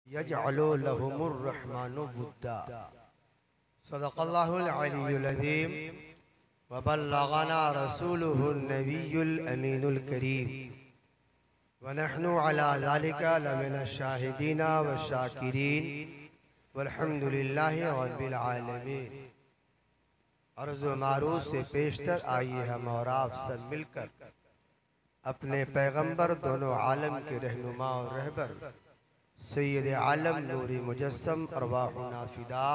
यजअलु लहुमुर रहमानु वुद्दा। सदक़ल्लाहुल अलीयुल अज़ीम व बल्लगना रसूलुहुन नबियुल अमीनुल करीम व नहनु अला ज़ालिका लमिनश शाहिदीना व शाकिरीन वल्हम्दुलिल्लाहि रब्बिल आलमीन। अर्ज़ व मारूफ़ से पेशतर आइए हम और आप सब मिलकर अपने पैगंबर दोनों आलम के रहनुमा और रहबर सैयद आलम नूरी मुजस्सम अरवाहुना फिदा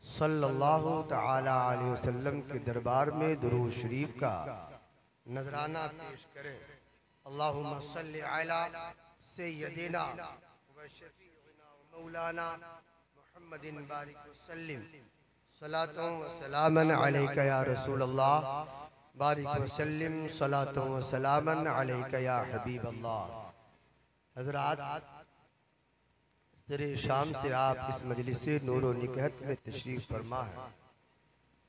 सल्लल्लाहु तआला अलैहि वसल्लम के दरबार में दुरूद शरीफ का नजराना पेश करें। अल्लाहुम्मा सल्लि अला सय्यदिना व शफीइना व मौलाना मुहम्मदिन बारिक वसल्लिम सलातु व सलामन अलैका या रसूल अल्लाह बारिक वसल्लिम सलातु व सलामन अलैका या हबीब अल्लाह। हज़रात, सरे शाम से आप इस मजलिस नूर व निकहत में तशरीफ़ फरमा है।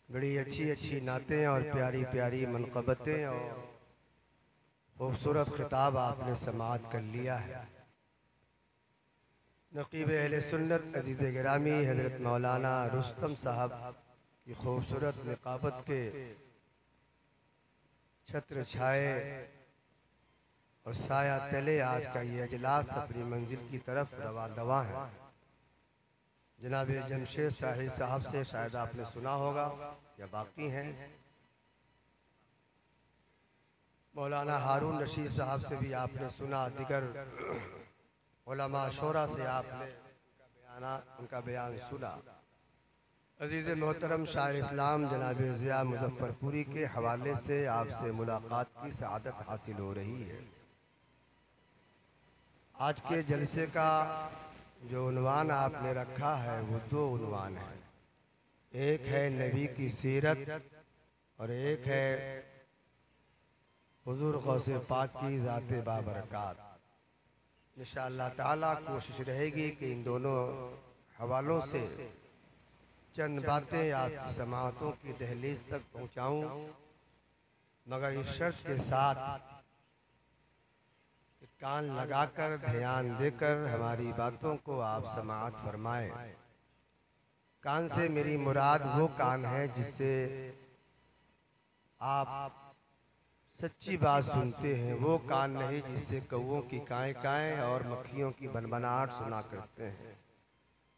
बड़ी अच्छी अच्छी नातें और प्यारी प्यारी मनक़बतें और खूबसूरत खिताब आपने समाअत कर लिया है। नक़ीब अहले सुन्नत अज़ीज़ गिरामी हज़रत मौलाना रुस्तम साहब की खूबसूरत निक़ाबत के छत्र छाए और साया तले आज का ये अजलास अपनी मंजिल की तरफ रवा दवा है। जनाब जमशेद शाही साहब से शायद आपने सुना होगा या बाकी हैं। मौलाना हारून रशीद साहब से भी आपने सुना, दिगर उलमा शोरा से आपने उनका बयान सुना। अजीज़ मोहतरम शायर इस्लाम जनाब ज़िया मुज़फ़्फ़रपुरी के हवाले से आपसे मुलाकात की सआदत हासिल हो रही है। आज के जलसे का जो उन्वान आपने रखा है वो दो उन्वान है, एक है नबी की सीरत और एक है हुज़ूर गौसे पाक की ज़ाते बाबरकात। इंशाअल्लाह ताला कोशिश रहेगी कि इन दोनों हवालों से चंद बातें आपकी समाअतों की दहलीज तक पहुँचाऊँ, मगर इस शर्त के साथ कान लगाकर ध्यान देकर हमारी बातों को आप समाअत फरमाएं। कान से मेरी मुराद वो कान है जिससे आप सच्ची बात सुनते हैं, वो कान नहीं जिससे कौवों की काएं काएं और मक्खियों की बनबनाहट सुना करते हैं।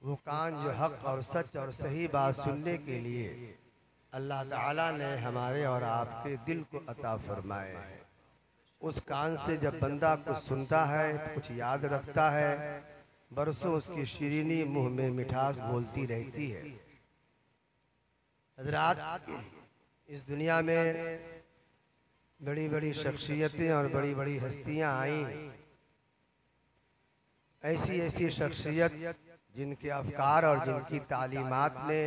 वो कान जो हक और सच और सही बात सुनने के लिए अल्लाह ताला ने हमारे और आपके दिल को अता फरमाए हैं। उस कान से जब बंदा कुछ सुनता है, कुछ याद रखता है, बरसों उसकी शीरीनी मुंह में मिठास घोलती रहती है। हज़रात, इस दुनिया में बड़ी बड़ी शख्सियतें और बड़ी बड़ी हस्तियां आई, ऐसी ऐसी शख्सियत जिनके अफकार और जिनकी तालीमात ने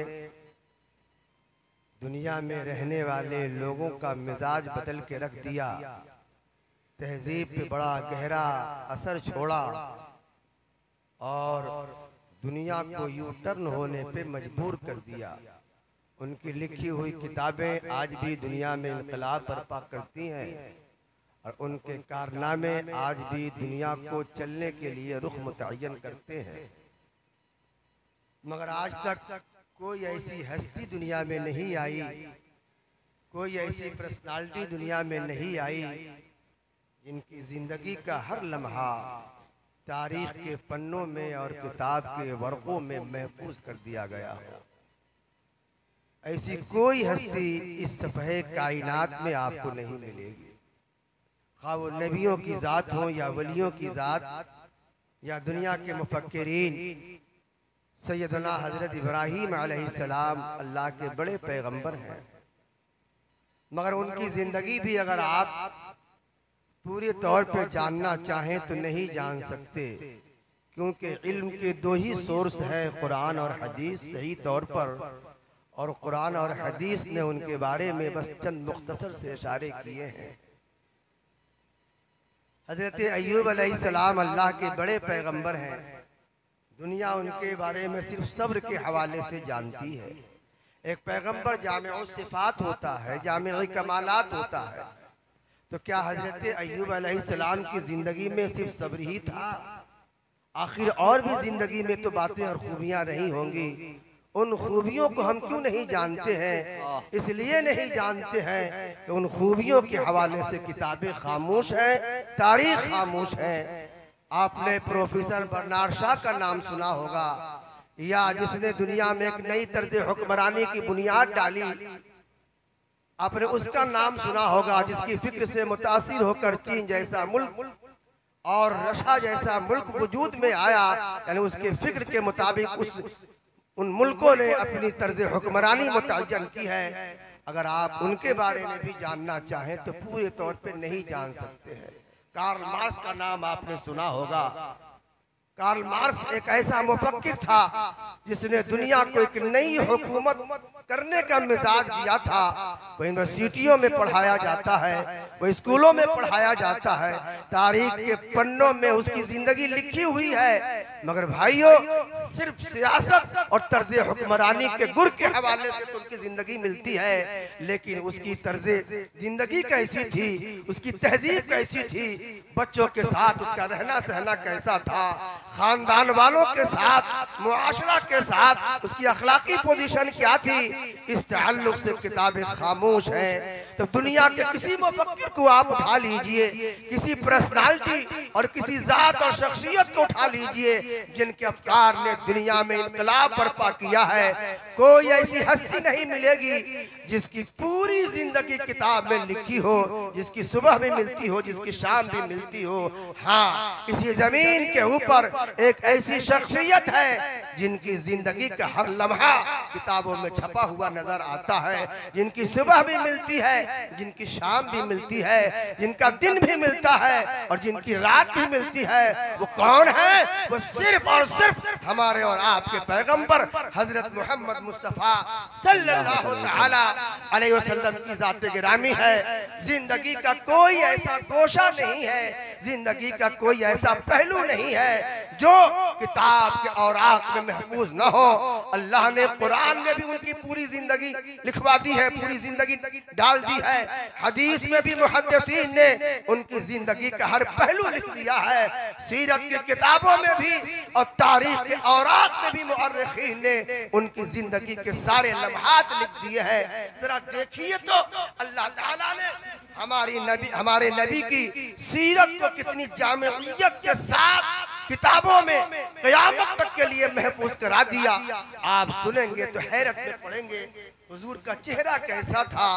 दुनिया में रहने वाले लोगों का मिजाज बदल के रख दिया, तहजीब पे बड़ा गहरा असर छोड़ा और दुनिया को यू टर्न होने पे मजबूर कर दिया। उनकी लिखी हुई किताबें आज भी दुनिया में इनकलाब बर्पा करती हैं और उनके कारनामे आज भी दुनिया को चलने के लिए रुख मुतय्यन करते हैं। मगर आज तक कोई ऐसी हस्ती दुनिया में नहीं आई, कोई ऐसी पर्सनालिटी दुनिया में नहीं आई जिनकी जिंदगी का हर लम्हा तारीख के पन्नों में और किताब के वर्कों में महफूज कर दिया गया हो। ऐसी कोई हस्ती इस सफ़हे कायनात में आपको नहीं मिलेगी, खा वो नबियों की ज़ात हो या वलियों की ज़ात या दुनिया के मुफक्किरीन। सैयदना हज़रत इब्राहीम अलैहिस्सलाम अल्लाह के बड़े पैगंबर हैं, मगर उनकी ज़िंदगी भी अगर आप पूरे तौर पे जानना चाहें तो नहीं जान सकते, क्योंकि इल्म के दो ही सोर्स हैं, कुरान और हदीस सही तौर पर। और कुरान और हदीस ने उनके बारे में बस चंद मुख्तसर से इशारे किए हैं। हजरत अय्यूब अलैहिस्सलाम अल्लाह के बड़े पैगंबर हैं, दुनिया उनके बारे में सिर्फ सब्र के हवाले से जानती है। एक पैगंबर जामिउ सिफात होता है, जामिउ कमालात होता है, तो क्या हजरत अय्यूब अलैहिस्सलाम की जिंदगी में सिर्फ सब्र ही था? आखिर और भी जिंदगी में तो बातें और खूबियां रही होंगी, उन खूबियों को हम क्यों नहीं जानते हैं? इसलिए नहीं जानते हैं कि उन खूबियों के हवाले से किताबें खामोश हैं, तारीख खामोश है। आपने प्रोफेसर बर्नार्ड शॉ का नाम सुना होगा, या जिसने दुनिया में एक नई तर्ज हुक्मरानी की बुनियाद डाली, आपने उसका नाम सुना होगा, जिसकी फिक्र से मुतासिर होकर चीन जैसा मुल्क और रशिया जैसा मुल्क वजूद में आया। यानी उसके फिक्र के मुताबिक उन मुल्कों ने अपनी तर्ज हुक्मरानी मुतय्यन की है। अगर आप उनके बारे में भी जानना चाहें तो पूरे तौर पे नहीं जान सकते हैं। कार्ल मार्क्स का नाम आपने सुना होगा। कार्ल मार्क्स एक ऐसा मुफक्किर था जिसने दुनिया को एक नई हुकूमत करने का मिजाज दिया था। वो यूनिवर्सिटियों में पढ़ाया जाता है, वो स्कूलों में पढ़ाया जाता है, तारीख के पन्नों में उसकी जिंदगी लिखी हुई है। मगर भाइयों, सिर्फ सियासत और तर्ज हुक्मरानी के गुर के हवाले से तो उनकी जिंदगी मिलती है, लेकिन उसकी तर्ज जिंदगी कैसी थी, उसकी तहजीब कैसी थी, बच्चों के साथ उसका रहना सहना कैसा था, खानदान वालों के साथ, मुआशरा के साथ उसकी अखलाकी पोजीशन क्या थी, इस ताल्लुक से किताबें खामोश हैं। तो दुनिया के किसी मुफक्किर को आप उठा लीजिए, किसी पर्सनालिटी और किसी जात और शख्सियत को उठा लीजिए जिनके अफकार ने दुनिया में इनकलाब बर्पा किया है, कोई ऐसी हस्ती नहीं मिलेगी जिसकी पूरी जिंदगी किताब में लिखी हो, जिसकी सुबह भी मिलती हो, जिसकी शाम भी मिलती हो। हाँ, इसी जमीन के ऊपर एक ऐसी शख्सियत है जिनकी जिंदगी का हर लम्हा किताबों में छपा हुआ नजर आता है, जिनकी सुबह भी मिलती है, जिनकी शाम भी मिलती है, जिनका दिन भी मिलता है और जिनकी रात भी मिलती है। वो कौन है? वो सिर्फ और सिर्फ हमारे और आपके पैगंबर हजरत मोहम्मद मुस्तफा सल्लल्लाहु तआला अलैहि वसल्लम की जाते गिरामी है। जिंदगी का कोई ऐसा गोशा नहीं है, जिंदगी का कोई ऐसा पहलू नहीं है जो किताब के औराक में महफूज न हो। अल्लाह ने कुरान में भी उनकी पूरी जिंदगी लिखवा दी है, पूरी जिंदगी डाल दी है। हदीस में भी मुहद्दिसीन ने उनकी जिंदगी का हर पहलू लिख दिया है। सीरत की किताबों में भी और तारीख के औराक में भी मुअर्रिखीन ने उनकी जिंदगी के सारे लम्हात लिख दिए हैं। जरा देखिए तो अल्लाह ताला ने हमारे नबी की सीरत को कितनी जामियत के साथ किताबों में क़यामत तक के लिए महफूज करा दिया। आप सुनेंगे तो हैरत में पड़ेंगे, हुजूर का चेहरा कैसा था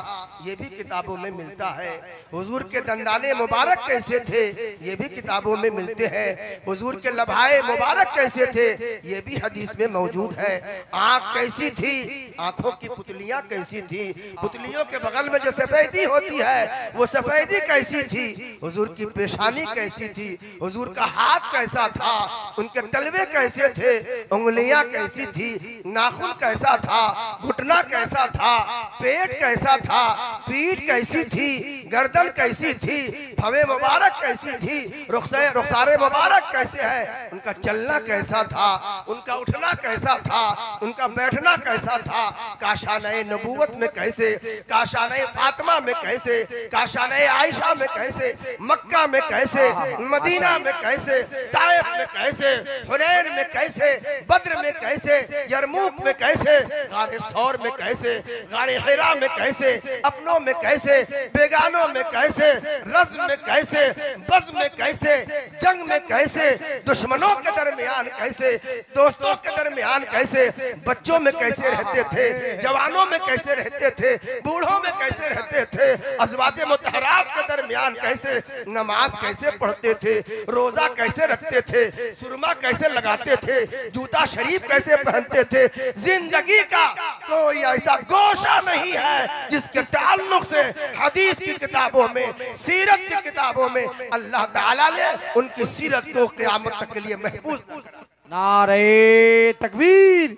ये भी किताबों में मिलता है। हुजूर के दंदाने मुबारक कैसे थे ये भी किताबों में मिलते हैं। हुजूर के लभाए मुबारक कैसे थे ये भी हदीस में मौजूद है। आँख कैसी थी, आँखों की पुतलियां कैसी थी, पुतलियों के बगल में जो सफेदी होती है वो सफेदी कैसी थी, हुजूर की पेशानी कैसी थी, हुजूर का हाथ कैसा था, उनके तलवे कैसे थे, उंगलियां कैसी थी, नाखून कैसा था, घुटना कैसा था, पेट कैसा था, पीठ कैसी थी, गर्दन कैसी थी, भवे मुबारक कैसी थी, रुखसारे मुबारक कैसे है, उनका चलना कैसा था, उनका उठना कैसा था, उनका बैठना कैसा था, काशाने नबूवत में कैसे, काशाने फातिमा में कैसे, काशाने आयशा में कैसे, मक्का में कैसे, मदीना में कैसे, ताइफ में कैसे, हुनैन में कैसे, बद्र में कैसे, यरमूक में कैसे, गारे सौर में कैसे, गारे हिरा में कैसे, अपनों में कैसे, बेगानों में कैसे, रज़्म में कैसे, बज़्म में कैसे, जंग में कैसे, दुश्मनों के दरमियान कैसे, दोस्तों के दरमियान कैसे, बच्चों में कैसे रहते थे, जवानों में कैसे रहते थे, बूढ़ों में कैसे रहते थे, अज़वाजे मुतहरात के दरमियान कैसे, नमाज कैसे पढ़ते थे, रोजा कैसे रखते थे, सुरमा कैसे लगाते थे, जूता शरीफ कैसे पहनते थे। जिंदगी का कोई ऐसा गोशा नहीं है जिसके ताल्लुक से हदीस की किताबों में, सीरत की किताबों में अल्लाह ताला ने उनकी सीरत को क़यामत तक के लिए महफूज करा। नारे तकबीर,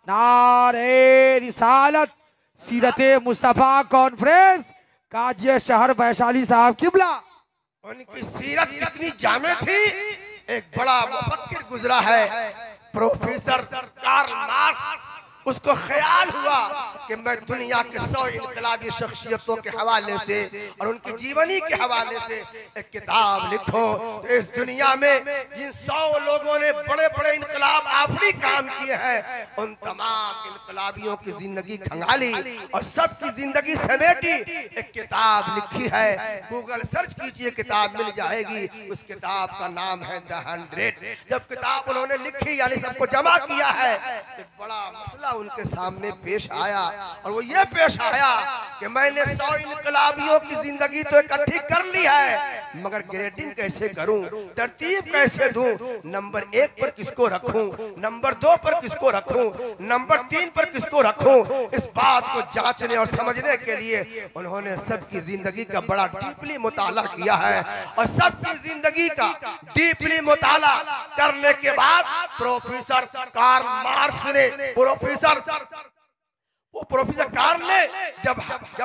नारे रिसालत, सीरत मुस्तफा कॉन्फ्रेंस, काजी शहर वैशाली साहब किबला। उनकी सीरत कितनी जामे थी। एक बड़ा मुफक्किर गुजरा है, प्रोफेसर कार्ल मार्क्स, उसको ख्याल हुआ कि मैं दुनिया के 100 इनकलाबी शख्सियतों के हवाले से और उनकी जीवनी के हवाले से एक किताब लिखो। तो इस दुनिया में जिन 100 लोगों ने बड़े बड़े इनकलाब आफरी काम किए हैं, उन तमाम इनकलाबियों की जिंदगी खंगाली और सबकी जिंदगी समेटी एक किताब लिखी है। गूगल सर्च कीजिए, किताब मिल जाएगी। उस किताब का नाम है द 100। जब किताब उन्होंने लिखी यानी सबको जमा किया है, एक बड़ा मसला उनके सामने पेश आया और वो ये पेश आया कि मैंने 100 इनकलाबियों की जिंदगी तो इकट्ठी कर ली है, मगर ग्रेडिंग कैसे करूं, तरतीब कैसे दूं, नंबर 1 पर किसको रखूं, नंबर 2 पर किसको रखूं, नंबर 3 पर किसको रखूं। इस बात को जांचने और समझने के लिए उन्होंने सबकी जिंदगी का बड़ा डीपली मुताला किया है और सबकी जिंदगी का डीपली मुताला करने के बाद प्रोफेसर कार्ल मार्क्स ने प्रोफेसर कार्ल ने जब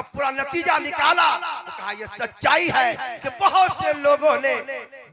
पूरा नतीजा निकाला तो कहा यह सच्चाई है कि बहुत से लोगों ने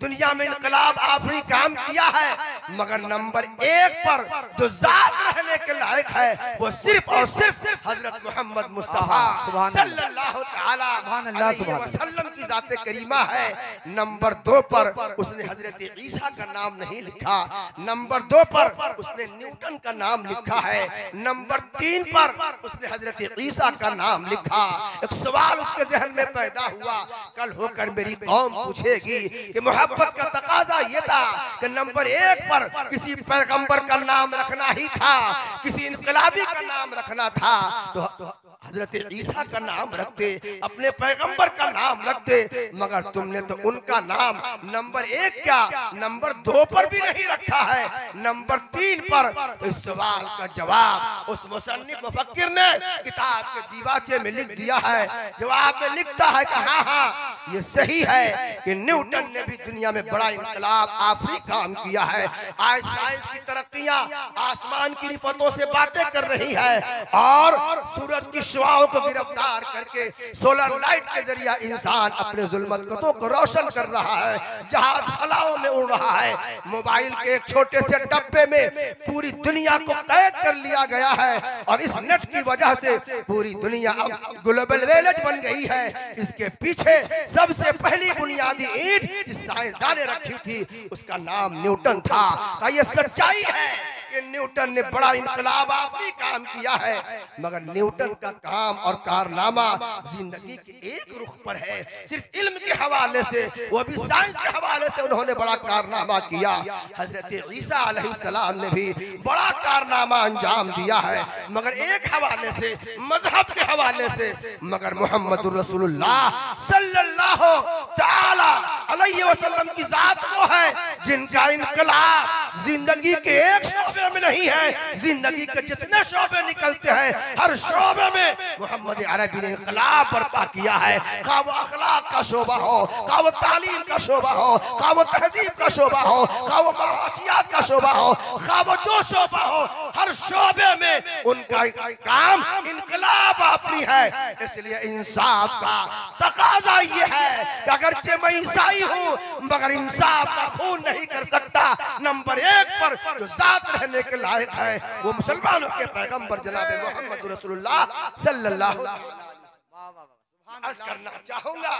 दुनिया में इनकलाब आफरी काम किया है, मगर नंबर 1 पर जो जात रहने के लायक है वो सिर्फ और सिर्फ हजरत मोहम्मद मुस्तफा सल्लल्लाहु तआला अलैहि वसल्लम की जाते करीमा है। नंबर 2 पर उसने हजरत ईसा का नाम नहीं लिखा, नंबर 2 पर उसने न्यूटन का नाम लिखा है, नंबर 3 पर उसने हजरत ईसा का नाम लिखा। एक सवाल उसके जहन में पैदा हुआ, कल होकर मेरी कौम पूछेगी कि मोहब्बत का तकाजा ये था कि नंबर 1 पर किसी पैगंबर का नाम रखना ही था, किसी इनकलाबी का नाम रखना था, तो हजरत ईसा का नाम रखते, अपने पैगंबर का नाम रखते, मगर तुमने तो उनका नाम नंबर 1 क्या नंबर 2 पर भी नहीं रखा है, नंबर 3 पर। इस सवाल का जवाब उस मुसन्निफ मुफक्किर ने किताब के दीवाचे में लिख दिया है। जवाब में लिखता है कि हाँ ये सही है कि न्यूटन ने भी दुनिया में बड़ा इनकलाब आफरी काम किया है। आज साइंस की तरक्कियां आसमान की रिपतों से बातें कर रही है और सूरज की शुआओं को गिरफ्तार करके सोलर लाइट के जरिए इंसान अपने जुल्मतों को रोशन कर रहा है, जहाज फलाओं में उड़ रहा है, मोबाइल के एक छोटे से डब्बे में पूरी दुनिया को कैद कर लिया गया है और इस नेट की वजह से पूरी दुनिया अब ग्लोबल विलेज बन गई है। इसके पीछे सबसे पहली बुनियादी ईंट जिस साइंसदान ने रखी थी उसका नाम न्यूटन था। ये सच्चाई है कि न्यूटन ने बड़ा इनकलाब आफरी काम किया है, मगर न्यूटन का काम और कारनामा जिंदगी के एक रुख पर है। सिर्फ इल्म के हवाले से, वो भी साइंस के हवाले से उन्होंने बड़ा कारनामा किया। हजरत ईसा अलैहिस्सलाम ने भी बड़ा कारनामा अंजाम दिया है, मगर एक हवाले से, मजहब के हवाले से, मगर मोहम्मदुर रसूलुल्लाह सल्लल्लाहु तआला अलैहि वसल्लम की जात वो है जिनका इनकलाब जिंदगी के एक शोबे में नहीं है, जिंदगी के जितने शोबे निकलते हैं हर शोबे में मोहम्मद अरबी ने इनकलाब बर्पा किया है। खा वो अखलाक का शोबा हो, खा वो तालीम का शोबा हो, खा वो तहजीब का शोबा हो, खा वो माशियात का शोबा हो, खा वो जो शोबा हो, हर शोबे में उनका काम इनकलाब आफरी है। इसलिए इंसाफ का तकाजा ये है कि अगरचे मैं ईसाई हूँ मगर इंसाफ का खून नहीं कर सकता। नंबर 1 पर जो जात रहने के लायक है वो मुसलमानों के पैगंबर जनाब मोहम्मद रसूलुल्लाह सल्लल्लाहु अलैहि वसल्लम। अर्ज करना चाहूंगा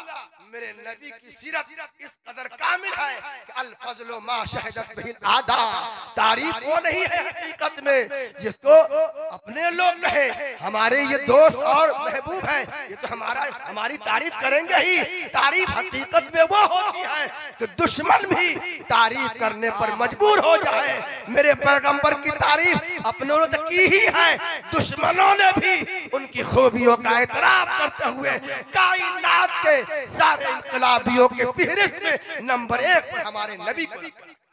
मेरे नबी की सीरत इस कदर कामिल है कि अल फज़्लु मा शहदत बिहिल आदा। तारीफ वो नहीं है हकीकत में जिसको अपने लोग कहे हमारे ये दोस्त और महबूब हैं, ये तो हमारी तारीफ करेंगे ही। तारीफ हकीकत में वो होती है कि दुश्मन भी तारीफ करने पर मजबूर हो जाए। मेरे पैगंबर की तारीफ अपनों ने की ही है, दुश्मनों ने भी उनकी खूबियों का एतराफ करते हुए कायनात के सारे इनकलाबियों के फहरिस्त में नंबर 1 पर हमारे नबी को।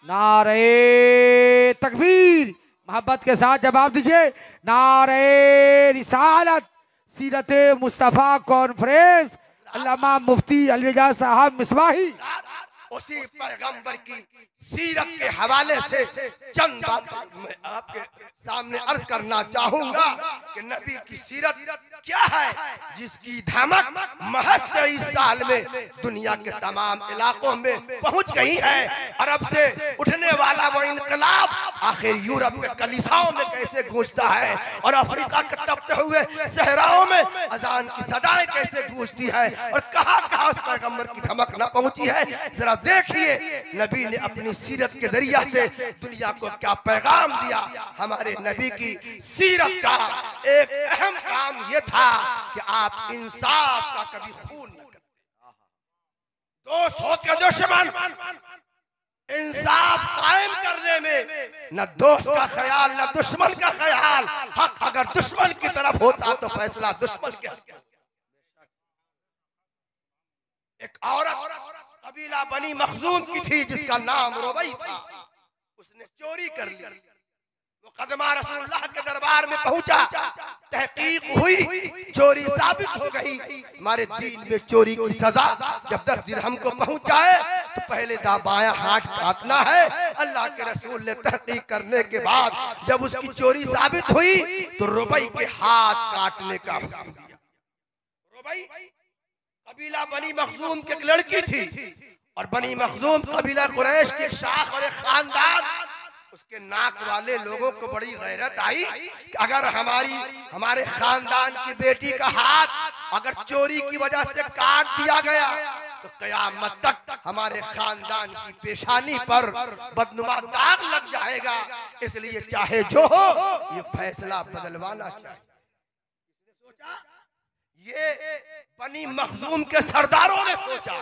नारे तकबीर, मोहब्बत के साथ जवाब दीजिए। नारे रिसालत, सीरत मुस्तफा कॉन्फ्रेंस, अल्लामा मुफ्ती अली रजा साहब मिसबाही। उसी पैगंबर की सीरत के हवाले से चंद बात मैं आपके सामने अर्ज करना चाहूंगा कि नबी की सीरत क्या है, जिसकी धमक महज 23 साल में दुनिया के तमाम इलाकों में पहुंच गई है। अरब से उठने वाला वो इनकलाब आखिर यूरोप के कलीसियाओं में कैसे गूंजता है और अफ्रीका के तपते हुए सहराओं में अजान की सदाएं कैसे गूंजती है और कहां कहां उस पैगंबर की धमक न पहुंची है। जरा देखिए नबी ने अपनी सीरत के जरिया से दुनिया को क्या पैगाम दिया। हमारे नबी की सीरत का एक अहम काम यह था कि आप इंसाफ का कभी खून न करते, दोस्त हो के दुश्मन, इंसाफ कायम करने में न दोस्त का ख्याल न दुश्मन का ख्याल। हक अगर दुश्मन की तरफ होता तो फैसला दुश्मन के हक। एक औरत कबीला बनी मखजूम की थी जिसका नाम रुबई था, उसने चोरी कर ली। वो कदमा रसूलुल्लाह के दरबार में पहुंचा, तहकीक हुई, चोरी साबित हो गई। हमारे दीन में चोरी की सजा जब 10 दिरहम को पहुंच जाए तो पहले बायां हाथ काटना है। अल्लाह के रसूल ने तहकीक करने के बाद जब उसकी चोरी साबित हुई तो रुबई के हाथ काटने का हुक्म दिया। रुबई कबीला बनी मखजूम की एक लड़की थी और बनी मखजूम कबीला कुरैश की एक शाख और एक खानदान। उसके नाक वाले लोगों को बड़ी गैरत आई कि अगर हमारे खानदान की बेटी का हाथ अगर चोरी की वजह से काट दिया गया तो कयामत तक हमारे खानदान की पेशानी पर बदनुमा दाग लग जाएगा। इसलिए चाहे जो हो ये फैसला बदलवाना चाहिए। ये बनी मखजूम के सरदारों ने सोचा,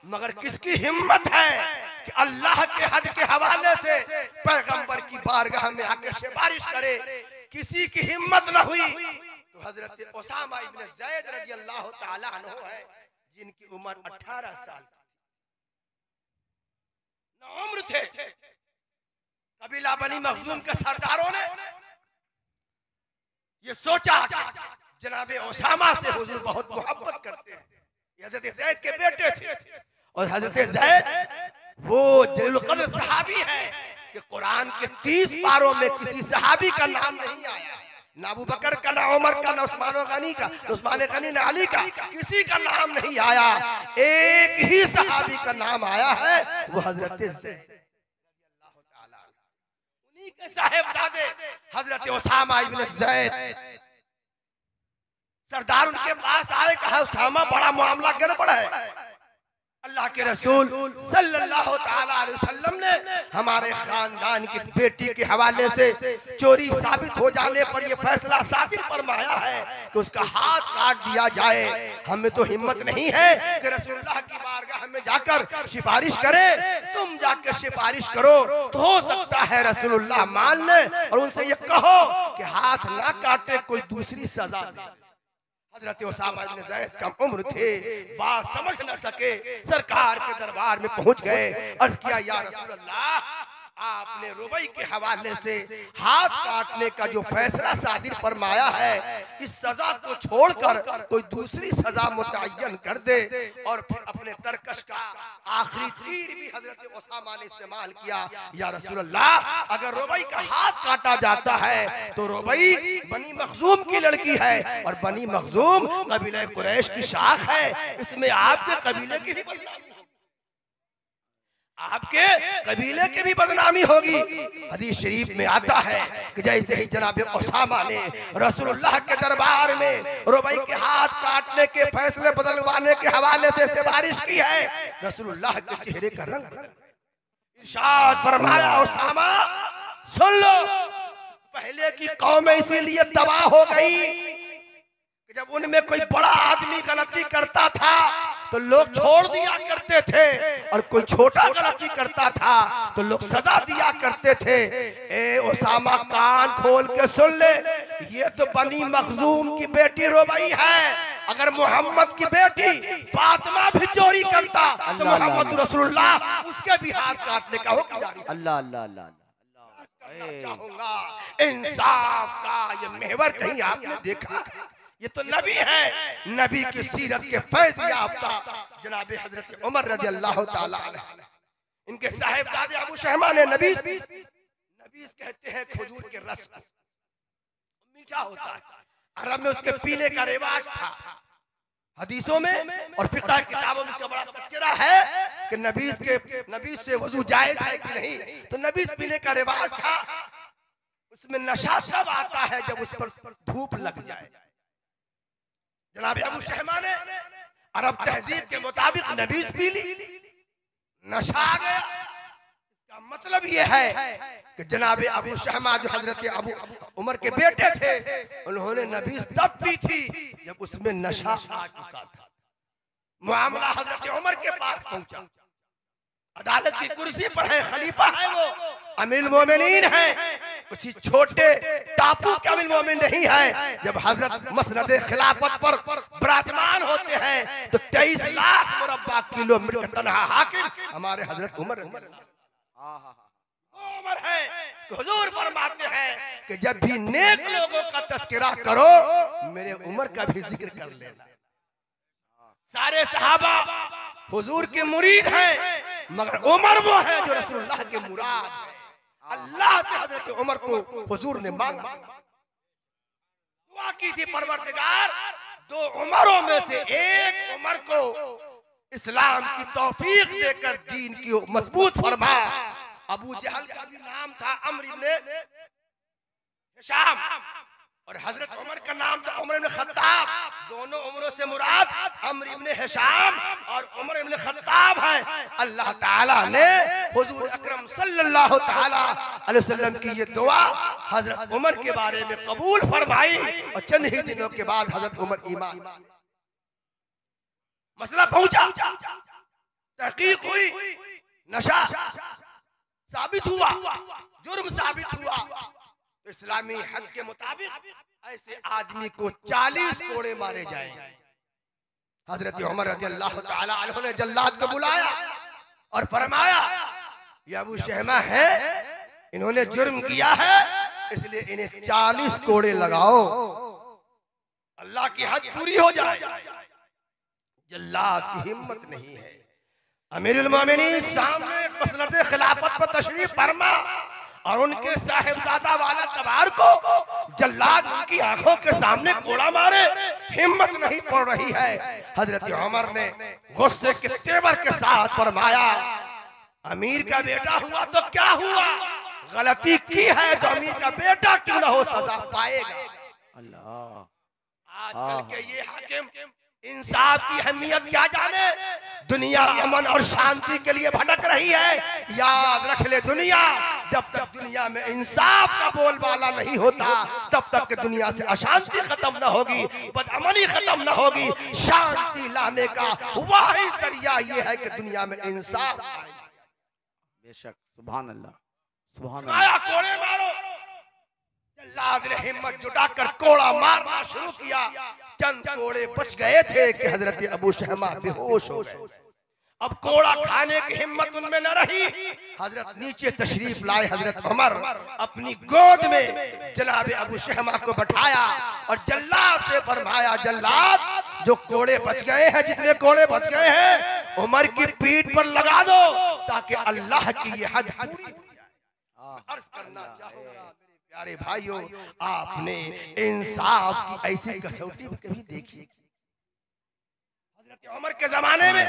मगर किसकी हिम्मत है कि अल्लाह के हद के हवाले से पैगंबर की बारगाह में आकर सिफारिश करे। किसी की हिम्मत न हुई तो हजरत उसामा इब्न ज़ैद रज़ी अल्लाह ताला अन्हु है, जिनकी उम्र 18 साल न उम्र थे। कबीला बनी मखजूम के सरदारों ने ये सोचा जनाबे उसामा से हुजूर बहुत मोहब्बत करते हैं, हजरत ज़ैद के बेटे थे और हजरत ज़ैद वो जलील क़द्र सहाबी है कि कुरान के 30 पारों में किसी सहाबी का नाम नहीं आया, ना अबू बकर का, ना उमर का, ना उस्मान गनी का, उस्मान गनी ना अली का, किसी का नाम नहीं आया। एक ही सहाबी का नाम आया है, वो हजरत ज़ैद। उन्हीं के साहिबजादे हजरत उसामा इब्न ज़ैद सरदार उनके पास आए, कहा उसामा बड़ा मामला गड़बड़ है। अल्लाह के रसूल सल्लल्लाहु ताला अलैहि वसल्लम ने हमारे खानदान की बेटी के हवाले से चोरी साबित हो जाने पर यह फैसला सादिर फरमाया है कि उसका हाथ काट दिया जाए। हमें तो हिम्मत नहीं है कि रसूलुल्लाह की बारगाह में जाकर सिफारिश करें। तुम जाकर सिफारिश करो तो हो सकता है रसूलुल्लाह मान ले और उनसे ये कहो कि हाथ ना काटे, कोई दूसरी सजा दे। हजरत उसामा इब्न ज़ैद कम उम्र थे, बात समझ न सके, सरकार के दरबार में पहुंच गए। अर्ज किया या रसूल अल्लाह, आपने रुबई के हवाले से हाथ काटने का जो फैसला सादिर फरमाया है, इस सजा को छोड़कर कोई दूसरी सजा मुतय्यन कर दे। और फिर अपने तरकश का आखिरी तीर भी हजरत उसामा ने इस्तेमाल किया। या रसूल अल्लाह, अगर रुबई का हाथ काटा जाता है तो रुबई बनी मखजूम की लड़की है और बनी मखजूम कबीले कुरैश की शाख है, इसमें आपके कबीले की भी बदनामी, आपके कबीले की भी बदनामी होगी। हदीस शरीफ में आता है कि जैसे ही जनाब उसामा ने रसूलुल्लाह के दरबार में रुबई के हाथ काटने के फैसले बदलवाने के हवाले से सिफारिश की है, रसूलुल्लाह के चेहरे का रंग इरशाद फरमाया, उसामा सुन लो, पहले की कौमें इसीलिए तबाह हो गई कि जब उनमें कोई बड़ा आदमी गलती करता था तो लोग छोड़ दिया करते थे और कोई छोटा गलती करता था तो लोग सजा दिया करते थे। ए उसामा, कान खोल के सुन ले, ये तो बनी मखजूम की बेटी रुबई है। अगर मोहम्मद की बेटी फातिमा भी चोरी करता तो मोहम्मद रसूलुल्लाह उसके भी हाथ काटने का हुक्म जारी। अल्लाह अल्लाह अल्लाह चाहूंगा इंसाफ का ये महवर कहीं आपने देखा? ये तो नबी है, नबी की सीरत के फैज़ याफ्ता जनाब हजरत उमर रज़ी अल्लाह ताला अन्हु। इनके साहिबजादे अबू शहमा ने नबीज कहते हैं खजूर के रस को, मीठा होता है, अरब में उसके पीने का रिवाज था। हदीसों में और फिक़ह किताबों में इसका बड़ा तज़किरा है कि नबीज से वज़ू जायज़ है कि नहीं, तो नबीज पीने का रिवाज था। उसमें नशा तब आता है जब उस पर धूप लग जाए। जनाब अबू शहमा ने अरब तहजीब के मुताबिक नबीज पी ली, नशा आ गया। इसका मतलब ये है कि जनाब अबू शहमा जो हजरत अबू उमर के बेटे थे, उन्होंने नबीज तब पी थी जब उसमें नशा आ चुका था। मामला हजरत उमर के पास पहुंचा, अदालत की कुर्सी पर है, खलीफा है, वो अमीरुल मोमिनीन है, किसी छोटे टापू के अमीरुल मोमिनीन नहीं है। जब हजरत मसनद खिलाफत पर विराजमान होते हैं तो 23 लाख मुरब्बा किलोमीटर का तनहा हाकिम हमारे हजरत उमर है। तो हुजूर फरमाते हैं कि जब भी नेक लोगों का तज़किरा करो मेरे उमर का भी जिक्र कर लेना। सारे सहाबा हुजूर के मुरीद हैं, मगर उमर वो है जो रसूलुल्लाह के मुराद है। अल्लाह से हजरत उमर को हुजूर ने मांगा, दुआ की थी, परवरदिगार 2 उमरों में से एक उमर को इस्लाम की तौफीक देकर दीन की मजबूत फरमा। अबू जहल का भी नाम था अम्र इब्न हिशाम और हजरत उमर का नाम था उमर इब्न खत्ताब। दोनों उमरों से मुराद अम्र इब्न हिशाम और उमर इब्न खत्ताब है। अल्लाह ताला ने हुजूर अकरम सल्लल्लाहु ताला अलैहि वसल्लम की ये दुआ हजरत उमर के बारे में कबूल फरमाई और चंद ही दिनों के बाद हजरत उमर ईमान। मसला पहुंचा, तहकीक हुई, नशा साबित हुआ, जुर्म साबित हुआ। तो इस्लामी हद के मुताबिक ऐसे आदमी को 40 कोड़े मारे जाएंगे। हजरत उमर रज़ियल्लाहु ताला अन्हु ने जल्लाद को बुलाया और फरमाया, ये अबू शहमा है, इन्होंने जुर्म किया है, इसलिए इन्हें 40 कोड़े लगाओ, अल्लाह की हद पूरी हो जाए। जल्लाद की हिम्मत नहीं है। अमीरुल मोमिनीन सामने मसनद खिलाफत पर तशरीफ फरमा और उनके साहिबजादा वाला तबार को जल्लाद उनकी आंखों के सामने कोड़ा मारे, हिम्मत नहीं पड़ रही है। हजरत उमर ने गुस्से के तेवर के साथ फरमाया, अमीर का बेटा हुआ तो क्या हुआ, गलती की है तो अमीर का बेटा क्यों ना हो सजा पाएगा। अल्लाह, आजकल के ये हाकिम इंसाफ की अहमियत क्या जाने, दुनिया अमन और शांति के लिए भटक रही है। याद रख ले, दुनिया जब तक दुनिया में इंसाफ का बोलबाला नहीं होता तब तक दुनिया से अशांति खत्म न होगी, बदअमनी खत्म न होगी। शांति लाने का वाहिद जरिया ये है कि दुनिया में इंसाफ आए। बेशक, सुभान अल्लाह, सुभान अल्लाह। कोड़े मारो। जल्लाद ने हिम्मत जुटाकर कोड़ा मारना शुरू किया। चंद कोड़े बच गए थे कि हजरत अबू शहमा बेहोश हो गए। अब कोड़ा खाने की हिम्मत उनमें न रही। हजरत नीचे तशरीफ लाए। हजरत उमर अपनी गोद में जनाब अबू शहमा को बैठाया और जल्लाद से फरमाया, जल्लाद जो कोड़े बच गए हैं, जितने कोड़े बच गए हैं, उमर की पीठ पर लगा दो ताकि अल्लाह की ये हद पूरी हो जाए। अर्ज करना चाहूंगा प्यारे भाइयों, आपने इंसाफ की ऐसी कसौटी कभी देखी? हजरत उमर के जमाने में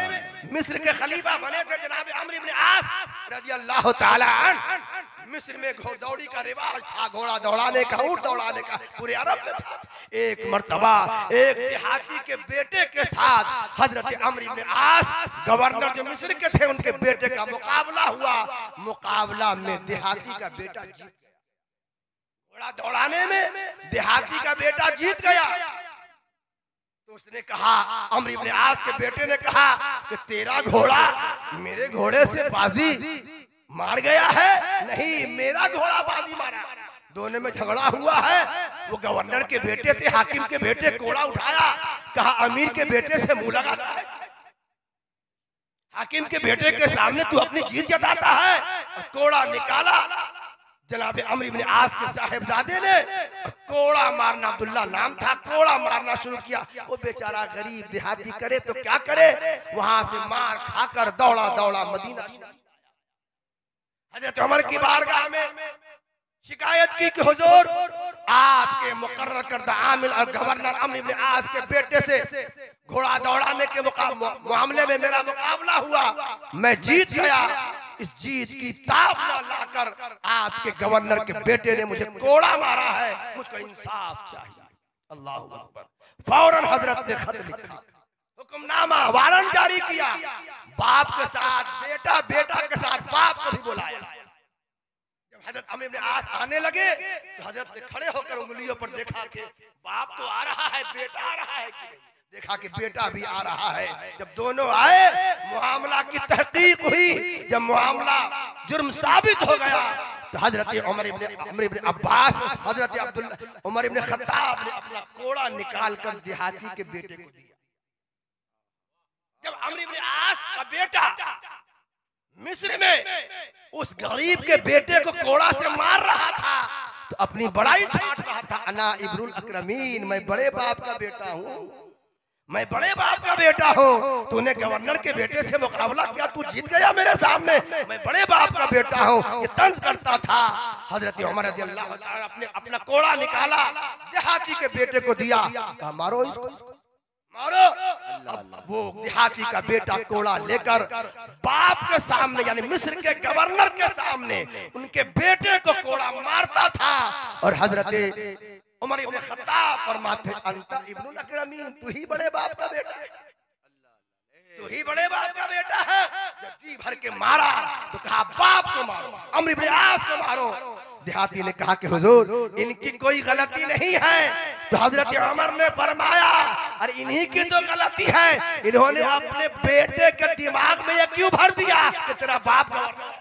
मिस्र के खलीफा बने थे जनाब अम्र इब्न आस रज़ियल्लाहु ताला अन्हु। मिस्र में घोड़दौड़ी का रिवाज था, घोड़ा दौड़ाने का, ऊंट दौड़ाने का, पूरे अरब में था। एक मर्तबा एक देहाती के बेटे के साथ हजरत अम्र इब्न आस गवर्नर जो मिस्र के थे उनके बेटे का मुकाबला हुआ। मुकाबला में देहाती का बेटा जीत, घोड़ा दौड़ाने में देहाती का बेटा जीत गया। तो उसने कहा, अम्र इब्न आस के बेटे ने कहा कि तेरा घोड़ा मेरे घोड़े से बाजी मार गया है। नहीं, मेरा घोड़ा बाजी मारा। दोनों में झगड़ा हुआ है। वो गवर्नर के बेटे थे, हाकिम के बेटे, कोड़ा उठाया, कहा अमीर के बेटे से मुंह लगाता है, हाकिम के बेटे के सामने तू अपनी जीत जताता है। और कोड़ा निकाला। जनाब अम्र इब्न आस के साहिबजादे ने कोड़ा मारना, अब्दुल्ला नाम था, कोड़ा मारना शुरू किया। वो बेचारा गरीब देहाती करे तो क्या करे, वहां से मार खाकर दौड़ा दौड़ा मदीना। हजरत उमर की बारगाह में शिकायत की कि हुजूर आपके मुकर्रर करदा आमिल और गवर्नर अम्र इब्न आस के बेटे से घोड़ा दौड़ाने के मामले में मेरा मुकाबला हुआ, मैं जीत गया। इस जीत की ताब न लाकर आपके गवर्नर के बेटे ने मुझे कोड़ा मारा है, मुझको इंसाफ चाहिए। अल्लाह अकबर। फौरन हजरत ने खत लिखा, हुक्मनामा वारंट जारी किया, बाप के साथ बेटा, बेटा के साथ बाप को भी बुलाया। जब हजरत अम्र इब्न आस आने लगे तो हजरत ने खड़े होकर उंगलियों पर देखा कि बाप तो आ रहा है, बेटा आ रहा है कि नहीं? देखा कि बेटा भी आ रहा है। जब दोनों आए, मामला की तहकीक हुई। जब मामला जुर्म साबित हो गया तो हजरत उमर इब्न अब्बास, हजरत उमर इब्न खत्ताब ने अपना कोड़ा निकाल कर देहाती के बेटे को दिया। जब अम्र इब्न आस का बेटा मिस्र में उस गरीब के बेटे को कोड़ा से मार रहा था तो अपनी बड़ाई छाट रहा था, अना इब्नुल अकरमीन, मैं बड़े बाप का बेटा हूँ, मैं बड़े बाप का बेटा हूँ। तूने गवर्नर के बेटे से मुकाबला किया, तू जीत गया मेरे सामने, मैं बड़े बाप का बेटा हूँ, ये तंज करता था। हजरत उमर रज़ियल्लाहु अन्हु ने अपना कोड़ा निकाला, देहाती के बेटे को दिया, कहा मारो इसको, मारो। अब वो देहाती का बेटा कोड़ा लेकर बाप के सामने यानी मिस्र के गवर्नर के सामने उनके बेटे को कोड़ा मारता था। और हजरत उमर इब्न खत्ताब फरमाते, अंता इब्नुल अकरमीन, तू ही बड़े बाप का बेटा है, तू ही बड़े बाप का बेटा है। जब जी भर के मारा तो कहा बाप को मारो, अम्र इब्न आस को मारो। देहाती ने कहा कि हुजूर इनकी कोई गलती नहीं है। तो हजरत उमर ने फरमाया, अरे इन्हीं की तो गलती है, इन्होंने अपने बेटे के दिमाग में ये क्यों भर दिया कि तेरा बाप गवर्नर,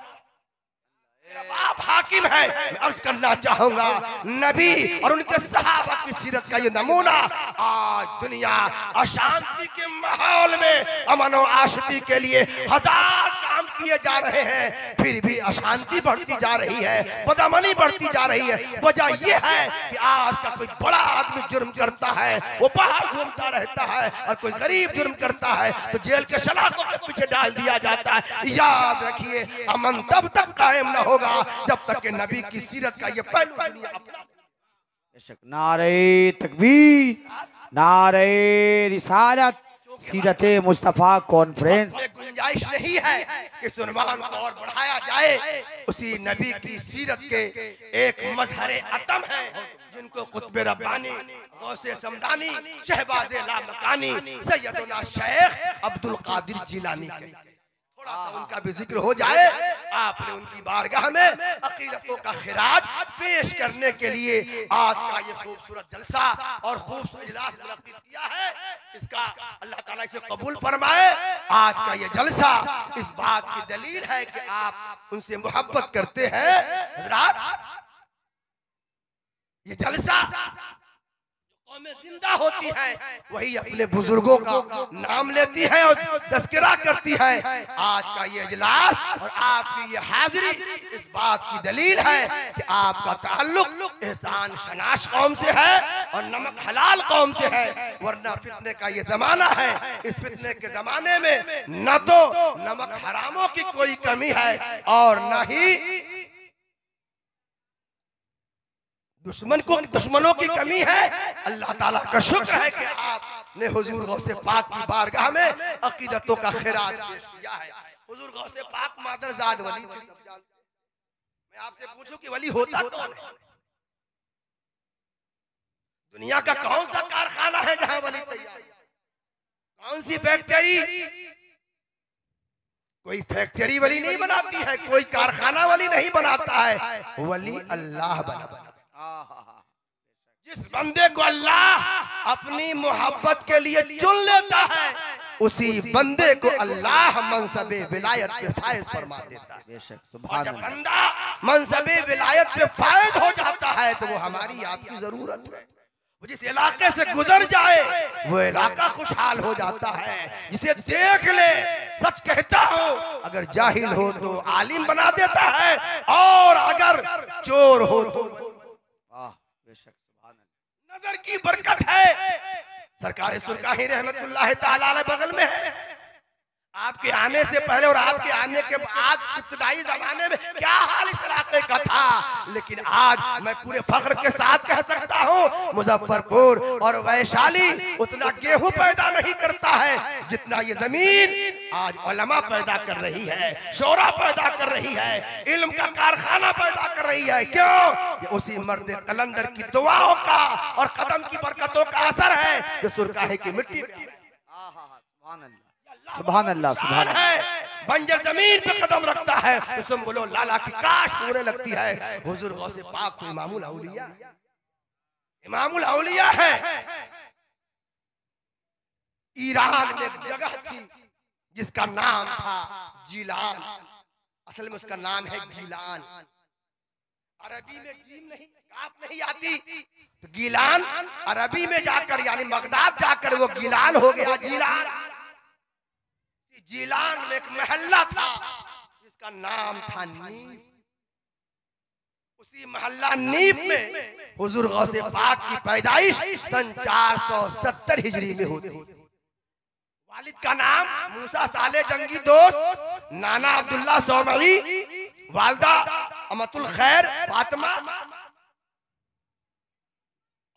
बाप हाकिम है। मैं अर्ज करना चाहूंगा, नबी और उनके सहाबा की सीरत का ये नमूना आज दुनिया अशांति के माहौल में अमन और आशती के लिए हजार काम किए जा रहे हैं, फिर भी अशांति बढ़ती जा रही है, बदअमनी बढ़ती जा रही है। वजह यह है कि आज का कोई बड़ा आदमी जुर्म करता है, वो बाहर घूमता रहता है, और कोई गरीब जुर्म करता है तो जेल के सलाखों के पीछे डाल दिया जाता है। याद रखिए, अमन तब तक कायम न होगा जब तक के नबी की सीरत का ये पहलू दुनिया अपना। नारे तकबीर, नारे रिसालत, सीरत मुस्तफा कॉन्फ्रेंस में गुंजाइश नहीं है कि सुनवान को और बढ़ाया जाए। उसी नबी की सीरत के एक मजहरे अतम है जिनको कुतुब रब्बानी, गौसे समदानी, शहबाज़े लामकानी, सैयदना शेख अब्दुल कादिर जिलानी के थोड़ा सा उनका भी जिक्र हो जाए। आपने उनकी बारगाह में अकीदतों का खिराज पेश करने के लिए आज का ये खूबसूरत जलसा और खूबसूरत इजलास मुनक्किद किया है। इसका अल्लाह ताला इसे कबूल फरमाए। आज का ये जलसा इस बात की दलील है कि आप उनसे मोहब्बत करते हैं। हज़रात, ये जलसा कौमें जिंदा होती है वही अपने बुजुर्गों का नाम लेती है और तज़किरा करती है। आज का ये इजलास और आपकी ये हाजिरी इस बात की दलील है कि आपका ताल्लुक एहसान शनाश कौम से है और नमक हलाल कौम से है। वरना फितने का ये जमाना है, इस फितने के जमाने में न तो नमक हरामों की कोई कमी है और न ही दुश्मनों की कमी है। अल्लाह ताला का शुक्र है कि आपने हुजूर गौसे पाक की बारगाह में अकीदतों का खिराज पेश किया है। हुजूर गौसे पाक मादरजाद वली थे, सब जानते हैं। मैं आपसे पूछूं कि वली होता कौन है? दुनिया का कौन सा कारखाना है जहां वली तैयार? कौन सी फैक्ट्री? कोई फैक्ट्री वली नहीं बनाती है, कोई कारखाना वली नहीं बनाता है। वली अल्लाह बना। जिस बंदे को अल्लाह अपनी मोहब्बत के लिए चुन लेता है उसी बंदे को अल्लाह मनसबे विलायत पे फायज फरमा देता है। और जब बंदा मनसबे विलायत पे फायज हो जाता है तो वो हमारी आपकी जरूरत है। वो जिस इलाके से गुजर जाए वो इलाका खुशहाल हो जाता है। जिसे देख ले, सच कहता हूँ, अगर जाहिल हो तो आलिम बना देता है और अगर चोर हो तो नजर की बरकत है। सरकार सुरकाही रहमतुल्लाह ताला अलैह बगल में है। आपके आने से पहले और आपके आने के बाद इब्तदाई जमाने में क्या हाल इस इलाके का था, लेकिन आज मैं पूरे फख्र के साथ कह सकता हूँ मुजफ्फरपुर और वैशाली उतना गेहूं पैदा नहीं करता है जितना ये जमीन आज उलमा पैदा कर रही है, शोरा पैदा कर रही है, इल्म का कारखाना पैदा कर रही है। क्यों? ये उसी मर्द कलंदर की दुआओं का और कदम की बरकतों का असर है जो सुरकाहे की मिट्टी सुभान अल्लाह सुभान है। बंजर जमीन पे कदम रखता है तो तुम बोलो लाला की काश पूरे लगती है। हुजूर गौसे पाक तो इमामुल औलिया है। ईरान में एक जगह थी जिसका नाम था जीलान, असल में उसका नाम है गीलान। अरबी में जीम नहीं काफ नहीं आती तो गीलान अरबी में जाकर यानी बगदाद जाकर वो गीलान हो गया जीलान। जीलान में एक महल्ला था जिसका नाम था नीफ। उसी महल्ला नीफ में हुजूर गौसे पाक की पैदाइश सन 470 हिजरी में होती। वालिद का नाम मूसा साले जंगी दोस्त नाना अब्दुल्ला सौमवी, वालदा अमतुल खैर फातिमा,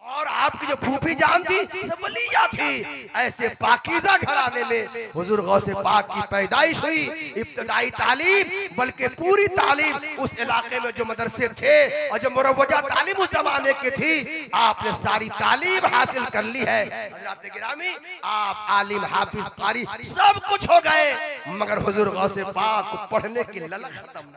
और आपकी जो फूफी जान थी वलिया थी। ऐसे पाकीज़ा घराने में हुजूर गौसे पाक की पैदाइश हुई। इब्तदाई तालीम बल्कि पूरी तालीम उस इलाके में जो मदरसे थे और जो मुरव्वजा तालीम उस जमाने की थी, आपने सारी तालीम हासिल कर ली है। हज़रात गिरामी, आप आलिम हाफिज कारी सब कुछ हो गए, मगर हुजूर गौसे पाक को पढ़ने की ललक खत्म न।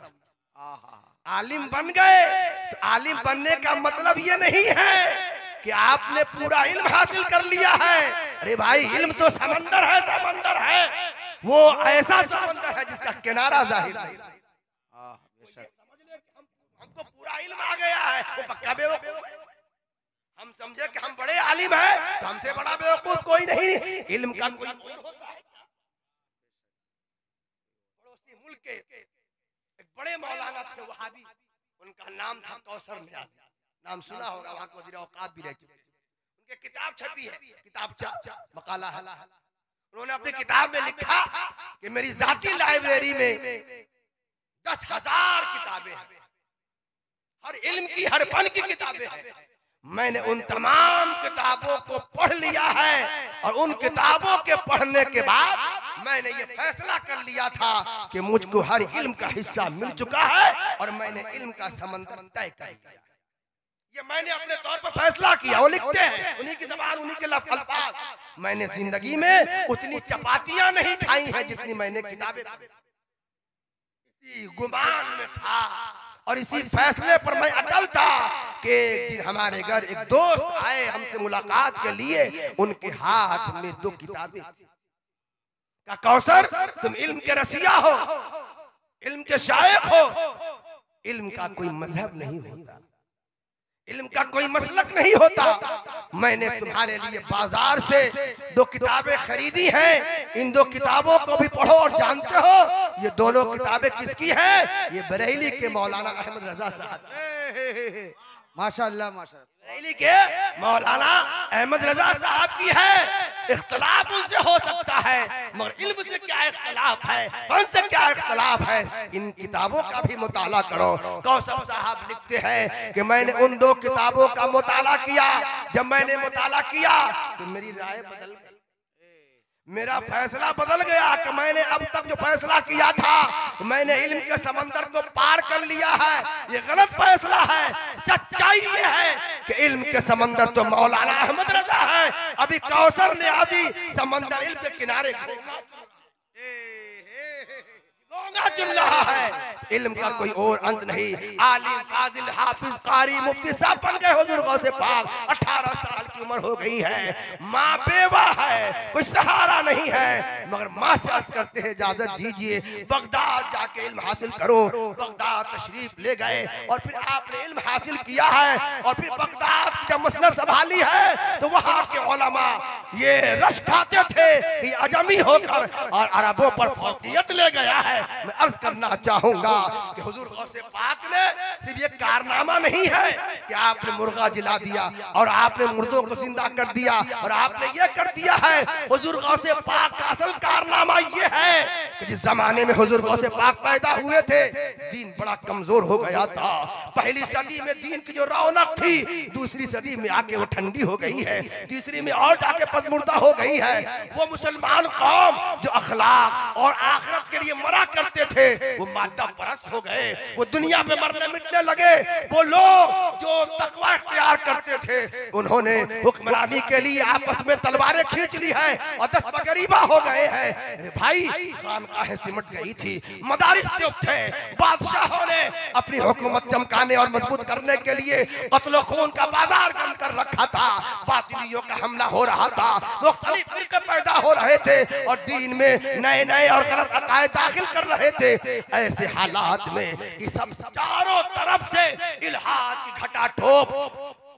आलिम बन गए तो आलिम बनने का मतलब ये नहीं है कि आपने पूरा इल्म हासिल कर लिया है। अरे भाई, इल्म तो समंदर है, समंदर है, वो ऐसा समंदर है जिसका किनारा जाहिर नहीं। हमको पूरा इल्म आ गया है, वो पक्का बेवकूफ है। हम समझे कि हम बड़े आलिम हैं तो हमसे बड़ा बेवकूफ कोई नहीं। इल्म का कोई होता है। पड़ोसी मुल्क के एक बड़े मौलाना थे वहाबी, उनका नाम था कौसर नियाज़ी। नाम सुना होगा, वहां के वज़ीर औक़ाफ़ भी रह चुके। उनके किताब छपी है, किताब मकाला है। उन्होंने अपनी किताब में लिखा कि मेरी जाती लाइब्रेरी में 10,000 किताबें हैं, हर इल्म की हर फन की किताबें हैं। मैंने उन तमाम किताबों को पढ़ लिया है और उन किताबों के पढ़ने के बाद मैंने ये फैसला कर लिया था कि मुझको हर इल्म का हिस्सा मिल चुका है और मैंने इल्म का समंदर तय कर लिया। ये मैंने अपने तौर पर फैसला किया। वो लिखते हैं, उन्हीं की ज़बान उन्हीं के अल्फाज। मैंने जिंदगी में उतनी चपातियां नहीं खाई हैं जितनी मैंने किताबें। इसी गुमान में था और इसी फैसले पर मैं अटल था कि एक दिन हमारे घर एक दोस्त आए हमसे मुलाकात के लिए। उनके हाथ में 2 किताबें। का कौसर, तुम इल्म के रसिया हो, इल्म के शायख हो। इल्म का कोई मजहब नहीं होता, इल्म का कोई मसलक नहीं होता। मैंने तुम्हारे लिए बाजार से 2 किताबें खरीदी हैं। इन 2 किताबों को भी पढ़ो और जानते हो ये दोनों किताबें किसकी हैं? ये बरेली के मौलाना अहमद रजा साहब, माशाअल्लाह माशाअल्लाह, बरेली के मौलाना अहमद रजा साहब की है। इख्तलाफ उनसे हो सकता है मगर इल्म से क्या इख्तलाफ है, फन से क्या इख्तलाफ है। इन किताबों का भी मुताला करो। कौसर साहब लिखते हैं कि मैंने उन 2 किताबों का मुताला किया। जब मैंने मुताला किया तो मेरी राय बदल गई, मेरा फैसला बदल गया कि मैंने अब तक जो फैसला किया था मैंने इल्म के समंदर को पार कर लिया है, ये गलत फैसला है। सच्चाई ये है कि इल्म के समंदर तो मौलाना अहमद रजा है। अभी कौसर नियाज़ी समंदर इल्म के किनारे चुन रहा है। इल्म का कोई और अंत नहीं। आलिम, फाजिल, हाफिज, कारी, मुफ्ती सब बन गए हुजूर गौसे पाक। 18 साल की उम्र हो गई है, माँ बेवा है, कोई सहारा नहीं है, मगर माँ से अर्ज करते हैं इजाजत दीजिए बगदाद जाके इल्म हासिल करो। बगदाद तशरीफ ले गए और फिर आपने इल्म हासिल किया है और फिर बगदाद जब मसनद संभाली है तो वहां के उलमा ये रश खाते थे कि अजमी होकर और अरबों पर फौकियत ले गया है। मैं अर्ज करना चाहूंगा कि हुजूर गौसे पाक ने सिर्फ ये कारनामा नहीं है कि आपने मुर्गा जिला दिया और आपने मुर्दों को जिंदा कर दिया और आपने ये कर दिया है। हुजूर गौसे पाक का असल कारनामा ये है कि जिस जमाने में हुजूर गौसे पाक पैदा हुए थे दीन बड़ा कमजोर हो गया था। पहली सदी में दीन की जो रौनक थी दूसरी सदी में आके वो ठंडी हो गई है, तीसरी में और जाके पसमुर्दा हो गई है। वो मुसलमान कौम जो अखलाक और आखिरत के लिए मरा करते थे वो मादा परस्त हो गए, वो दुनिया पे मरने मिटने लगे। वो लोग जो तकवा इख्तियार करते थे उन्होंने हुक्मरानी के लिए आपस में तलवारें खींच ली है और दस्त गरीबा हो गए हैं। अरे भाई खानकाहें सिमट गई थी, मदारिस चुप थे, बादशाहों ने अपनी हुकूमत चमकाने और मजबूत करने के लिए कत्ल खून का बाजार गम कर रखा था। बातिलियों का हमला हो रहा था, मुख्तलिफ फिरके पैदा हो रहे थे और दीन में नए नए और गलत अकायद दाखिल कर रहे थे। ऐसे हालात में ये सब चारों तरफ से इल्हाद की घटा ठोप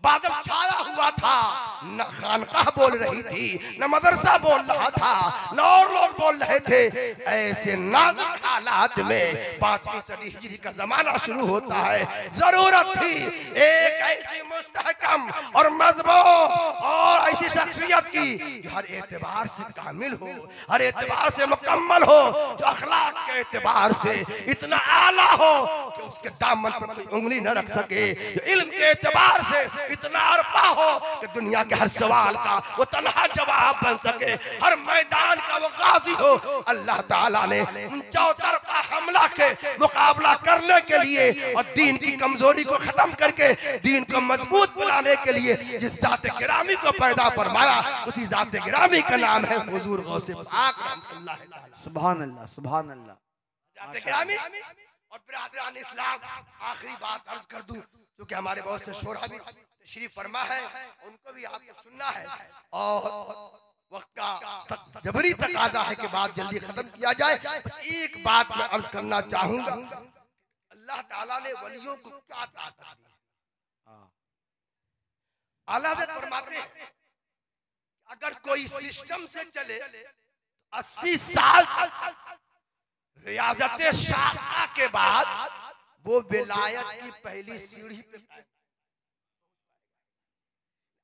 बादल छाया हुआ था। न खानकाह बोल रही थी, न मदरसा बोल रहा था, न और लोग बोल रहे थे। ऐसे नाजुक हालात में 5वीं सदी हिजरी का जमाना शुरू होता है। जरूरत थी एक ऐसी मुस्तहकम और मजबूत और ऐसी शख्सियत की जो हर एतबार से कामिल हो, हर एतबार से मुकम्मल हो, जो अखलाक के एतबार से इतना आला हो कि उसके दामन पर कोई उंगली न रख सके, जो इल्म के एतबार से इतना अरपा हो कि दुनिया के हर सवाल का वो तन्हा जवाब बन सके, हर मैदान का वो गाजी हो। अल्लाह ताला ने चौतरफा हमला के मुकाबला करने के लिए और दीन की कमजोरी को खत्म करके दीन को मजबूत बनाने के लिए जिस जात गिरामी को पैदा फरमाया उसी जात गिरामी का नाम है हुजूर गौसे पाक रहमतुल्लाह अलैह। सुभान अल्लाह, सुभान अल्लाह। जात गिरामी और बिरादरान इस्लाम, आखिरी बात अर्ज कर दूं क्योंकि हमारे बहुत से शोरा भी तशरीफ फरमा है, उनको भी आपको सुनना है और वक्त का जबरी तकाजा है कि बात जल्दी खत्म किया जाए। बस एक बात मैं अर्ज करना चाहूंगा, अल्लाह ताला ने वलियों को क्या ताकत दी। आला हज़रत फरमाते हैं अगर कोई सिस्टम से चले 80 साल तक रियाजत शाखा के बाद वो विलायत की पहली सीढ़ी पे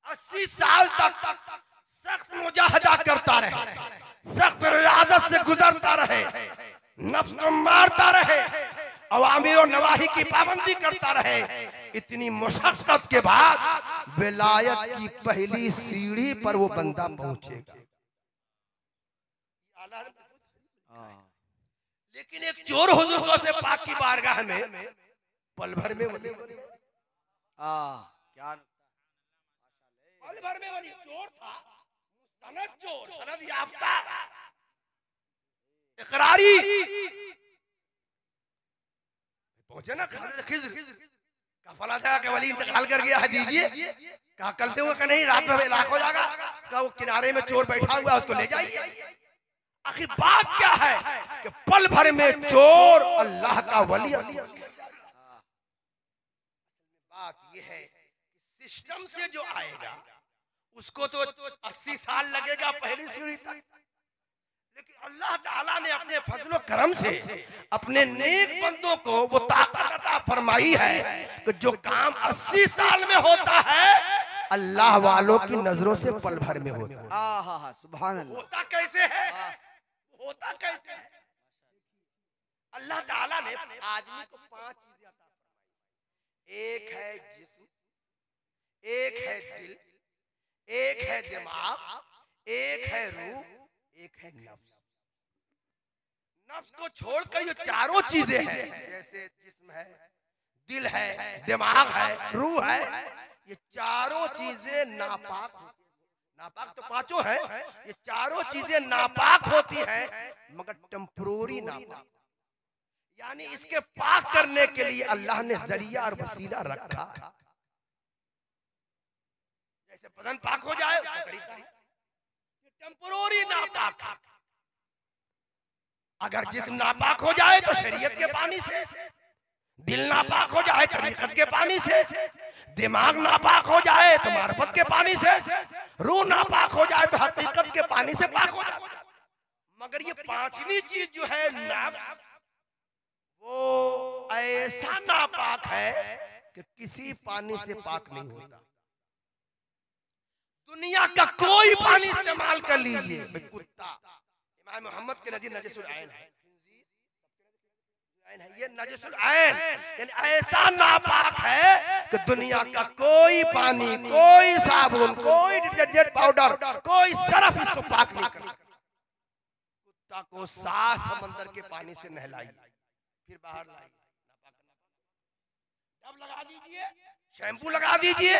80 साल तक सख्त मुजाहिदा करता रहे, सख्त रियाजत से गुजरता रहे, नफ्स को मारता रहे, अवामिर और नवाही की पाबंदी करता रहे। इतनी मुशक्कत के बाद विलायत की पहली सीढ़ी पर वो बंदा पहुंचेगा। लेकिन एक चोर हुजूर गौसे पाक की बारगाह में पल भर में वली क्या पल भर में वली चोर था, मुस्तनद चोर, सनद याफ्ता, इकरारी पहुंचे ना खिज़्र का फला था कि वली इंतकाल कर गया है, दीजिए कहा कलते हुए का नहीं, रात में इलाक हो जाएगा, कहा वो किनारे में चोर बैठा हुआ उसको ले जाइए। आखिर बात क्या है कि पल भर में चोर अल्लाह का वली। बात यह है कि सिस्टम से जो आएगा उसको तो 80 साल लगेगा पहली सीढ़ी तक, लेकिन अल्लाह ताला ने अपने फजलो करम से अपने नेक बंदों को वो ताकत अता फरमाई है कि जो काम 80 साल में होता है अल्लाह वालों की नजरों से पल भर में होता है। सुभान अल्लाह। होता कैसे है, होता कैसे है? अल्लाह ताला ने आदमी को 5 चीजें अता फरमाई। एक है जिस्म, एक है दिल, एक है दिमाग, एक है रूह, एक है नफ्स। नफ्स को छोड़कर ये चारों चीजें हैं, जैसे जिस्म है, दिल है, दिमाग है, रूह है, ये चारों चीजें नापाक होती हैं। नापाक तो 5 है, ये चारों चीजें नापाक होती हैं मगर टेम्परोरी नापाक, यानी इसके पाक करने के लिए अल्लाह ने जरिया और वसीला रखा है। जैसे बदन पाक हो जाए उसका तरीका है, टेम्परोरी नापाक। अगर जिस्म नापाक हो जाए तो शरीयत के पानी से, दिल नापाक हो जाए तरीकत के पानी से, दिमाग नापाक हो जाए तो मार्फत के पानी से, रूह नापाक हो जाए तो हकीकत के पानी से पाक हो जाए। मगर ये पांचवी चीज जो है नफ्स, वो ऐसा नापाक है कि किसी पानी से पाक नहीं होता। दुनिया का कोई पानी इस्तेमाल कर लीजिए, कुत्ता इमाम मोहम्मद के नजदीक नजसुल ऐन है, ये नजसुल ऐन यानी ऐसा नापाक है कि दुनिया का कोई पानी, कोई साबुन, कोई डिटर्जेंट पाउडर, कोई सरफ इसको पाक नहीं कर। कुत्ता को 7 समंदर के पानी से नहलाई, फिर बाहर लाई, अब लगा दीजिए, शैम्पू लगा दीजिए,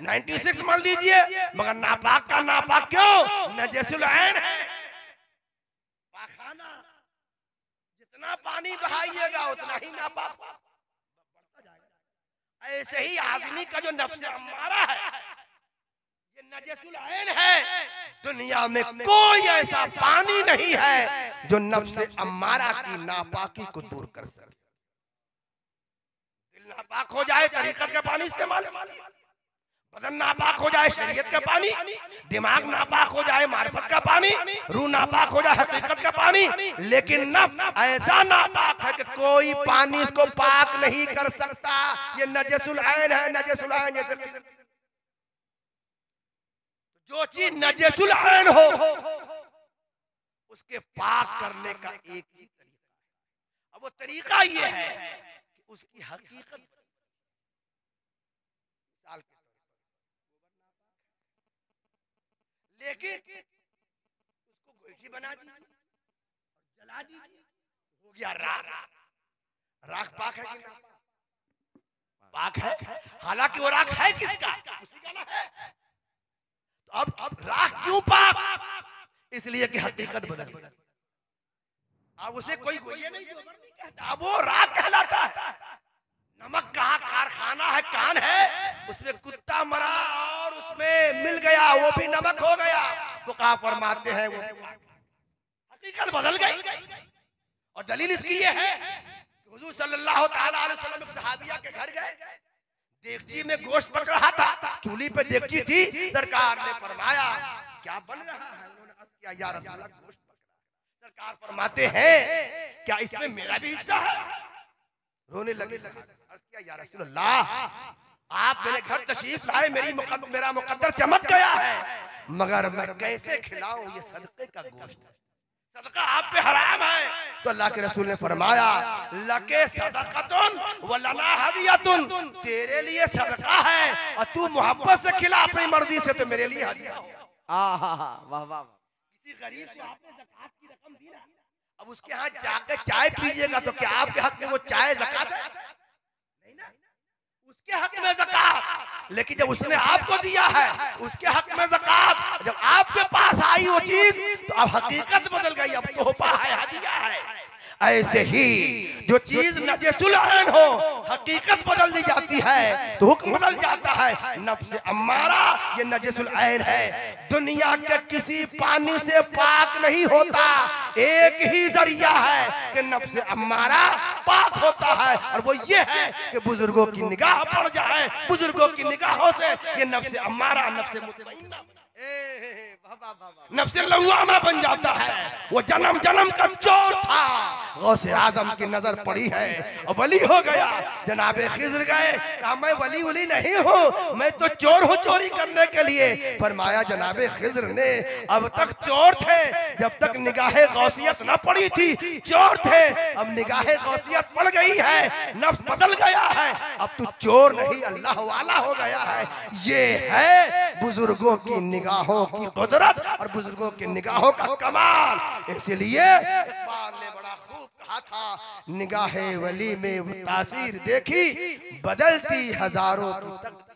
96 मल दीजिए, मगर नापाक का नापाक क्यों? नजसुल ऐन है। पाखाना जितना पानी बहाइएगा उतना ही नापाक बढ़ता जाएगा। ऐसे ही आदमी का जो नफ्स अम्मारा है, ये नजसुल ऐन है। दुनिया में कोई ऐसा पानी नहीं है जो नफ्स अम्मारा की नापाकी को दूर कर सके। दिल नापाक हो जाए तरीकत का पानी इस्तेमाल, बदन नापाक हो जाए शरीयत का पानी, दिमाग नापाक हो जाए मार्फत का पानी, रूह नापाक हो जाए हकीकत का पानी। लेकिन नफ्स ऐसा नापाक है कि कोई पानी इसको पाक नहीं कर सकता। ये नजसुल ऐन है, नजसुल ऐन। जैसे जो चीज नजसुल ऐन हो उसके पाक करने का एक ही तरीका है। अब वो तरीका ये है कि उसकी हकीकत, लेकिन उसको गोईठी बना दीजिए, जला दीजिए, हो गया राख। राख पाक है कि नहीं? पाक है। हालांकि वो राख है किसका? उसी का ना है। तो अब राख क्यों पाक? इसलिए कि हकीकत बदल गई। अब उसे कोई गोइये नहीं कहता, अब वो राख कहलाता है। नमक का कारखाना है, कान है, उसमें कुत्ता मरा और उसमें मिल गया, वो भी नमक हो गया। तो कहा फरमाते हैं वो हकीकत बदल गई। और दलील इसकी ये है कि हुजूर सल्लल्लाहु तआला अलैहि वसल्लम एक सहाबिया के घर गए, देगची में गोश्त पक रहा था, चूल्ही पे देगची थी। सरकार ने फरमाया क्या बन रहा है? उन्होंने अर्ज किया या रसूल अल्लाह गोश्त पक रहा है। सरकार फरमाते हैं क्या इसमें मेरा भी हिस्सा है? रोने लगे। अर्ज किया या रसूल अल्लाह आप मेरे घर तशरीफ लाए, मेरा मुकद्दर चमक गया है, मगर मैं कैसे खिलाऊं? ये सदके का गोश्त है, सदका आप पे हराम है। तो अल्लाह के रसूल ने फरमाया लके सदकतुन व लना हदियतुन, तेरे लिए सदका है और तू मोहब्बत से खिला अपनी मर्जी से, तो मेरे लिए हदिया। वाह वाह। किसी गरीब को आपने ज़कात की रकम दी ना, अब उसके यहाँ जाकर चाय पीजिएगा तो क्या आपके हक में वो चाय ज़कात है? नहीं ना, उसके हक में ज़कात। लेकिन जब उसने आपको दिया है उसके हक में ज़कात, जब आपके पास आई वो चीज तो अब हकीकत बदल गई, अब तोहफा है, हदिया है। ऐसे ही जो चीज नजसुल ऐन हो हकीकत बदल दी जाती है तो हुक्म बदल जाता है। नफ्स अम्मारा ये नजसुल ऐन है, दुनिया के किसी पानी से पाक नहीं होता। एक ही जरिया है कि नफ्स अम्मारा पाक होता है, और वो ये है कि बुजुर्गों की निगाह पड़ जाए, बुजुर्गों की निगाहों से ये नफ्स अम्मारा नफ्स मुतमइन्ना, नफ्स लवामा बन जाता है। वो जन्म जन्म का चोर था, गौसे आजम की नजर पड़ी है और वली हो गया। जनाबे खिज़र गए, कहा मैं वली उली नहीं हूँ, मैं तो चोर हूँ चोरी करने के लिए। फरमाया जनाबे खिज़र ने अब तक चोर थे जब तक निगाहे गौसियत न पड़ी थी, चोर थे, अब निगाहे गौसियत पड़ गई है, नफ्स बदल गया है, अब तू चोर नहीं अल्लाह वाला हो गया है। ये है बुजुर्गों की निगाहों की कुदरत और बुजुर्गों की निगाहों का कमाल। इसलिए इकबाल ने बड़ा खूब कहा था, निगाहे वली में तासीर देखी बदलती हजारों की तक